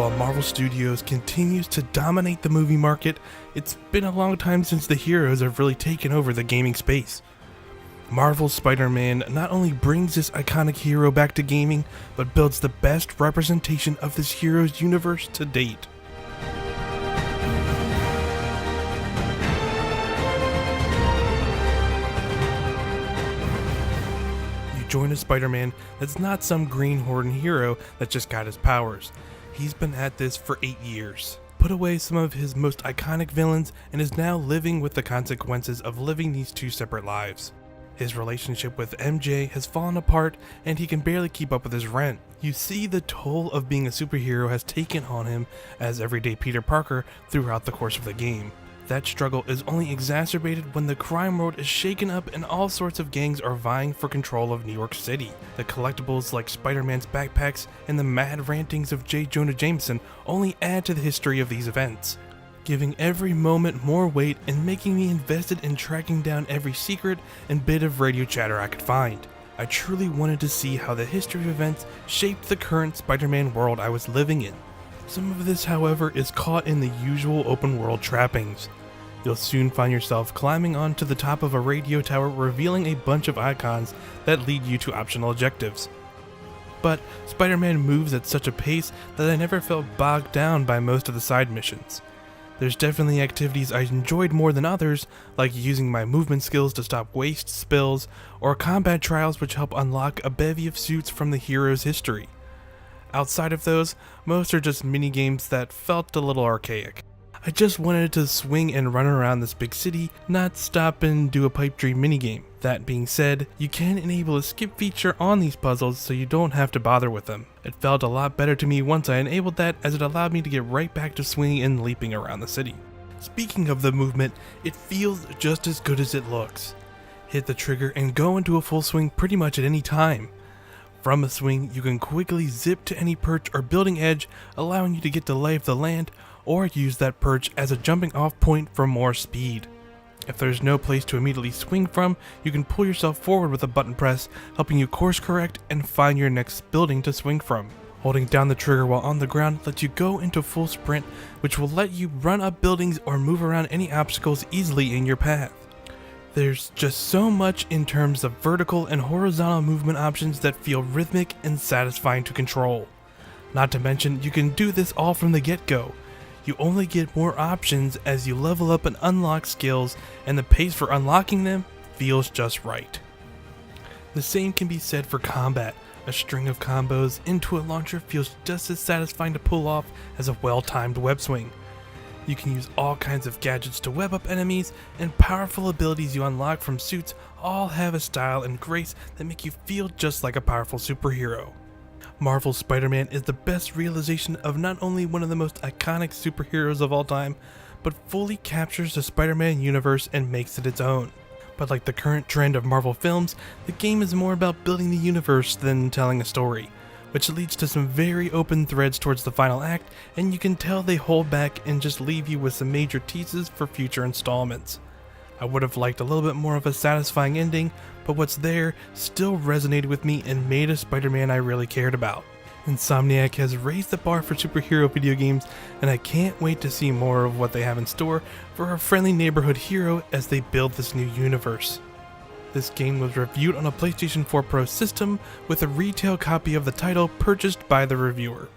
While Marvel Studios continues to dominate the movie market, it's been a long time since the heroes have really taken over the gaming space. Marvel's Spider-Man not only brings this iconic hero back to gaming, but builds the best representation of this hero's universe to date. You join a Spider-Man that's not some Green Horn hero that just got his powers. He's been at this for 8 years, put away some of his most iconic villains, and is now living with the consequences of living these two separate lives. His relationship with MJ has fallen apart, and he can barely keep up with his rent. You see the toll of being a superhero has taken on him as everyday Peter Parker throughout the course of the game. That struggle is only exacerbated when the crime world is shaken up and all sorts of gangs are vying for control of New York City. The collectibles like Spider-Man's backpacks and the mad rantings of J. Jonah Jameson only add to the history of these events, giving every moment more weight and making me invested in tracking down every secret and bit of radio chatter I could find. I truly wanted to see how the history of events shaped the current Spider-Man world I was living in. Some of this, however, is caught in the usual open world trappings. You'll soon find yourself climbing onto the top of a radio tower, revealing a bunch of icons that lead you to optional objectives. But Spider-Man moves at such a pace that I never felt bogged down by most of the side missions. There's definitely activities I enjoyed more than others, like using my movement skills to stop waste, spills, or combat trials which help unlock a bevy of suits from the hero's history. Outside of those, most are just minigames that felt a little archaic. I just wanted to swing and run around this big city, not stop and do a pipe dream minigame. That being said, you can enable a skip feature on these puzzles so you don't have to bother with them. It felt a lot better to me once I enabled that, as it allowed me to get right back to swinging and leaping around the city. Speaking of the movement, it feels just as good as it looks. Hit the trigger and go into a full swing pretty much at any time. From a swing, you can quickly zip to any perch or building edge, allowing you to get the lay of the land, or use that perch as a jumping off point for more speed. If there's no place to immediately swing from, you can pull yourself forward with a button press, helping you course correct and find your next building to swing from. Holding down the trigger while on the ground lets you go into full sprint, which will let you run up buildings or move around any obstacles easily in your path. There's just so much in terms of vertical and horizontal movement options that feel rhythmic and satisfying to control. Not to mention, you can do this all from the get-go. You only get more options as you level up and unlock skills, and the pace for unlocking them feels just right. The same can be said for combat. A string of combos into a launcher feels just as satisfying to pull off as a well-timed web swing. You can use all kinds of gadgets to web up enemies, and powerful abilities you unlock from suits all have a style and grace that make you feel just like a powerful superhero. Marvel's Spider-Man is the best realization of not only one of the most iconic superheroes of all time, but fully captures the Spider-Man universe and makes it its own. But like the current trend of Marvel films, the game is more about building the universe than telling a story, which leads to some very open threads towards the final act, and you can tell they hold back and just leave you with some major teases for future installments. I would have liked a little bit more of a satisfying ending, but what's there still resonated with me and made a Spider-Man I really cared about. Insomniac has raised the bar for superhero video games, and I can't wait to see more of what they have in store for our friendly neighborhood hero as they build this new universe. This game was reviewed on a PlayStation 4 Pro system, with a retail copy of the title purchased by the reviewer.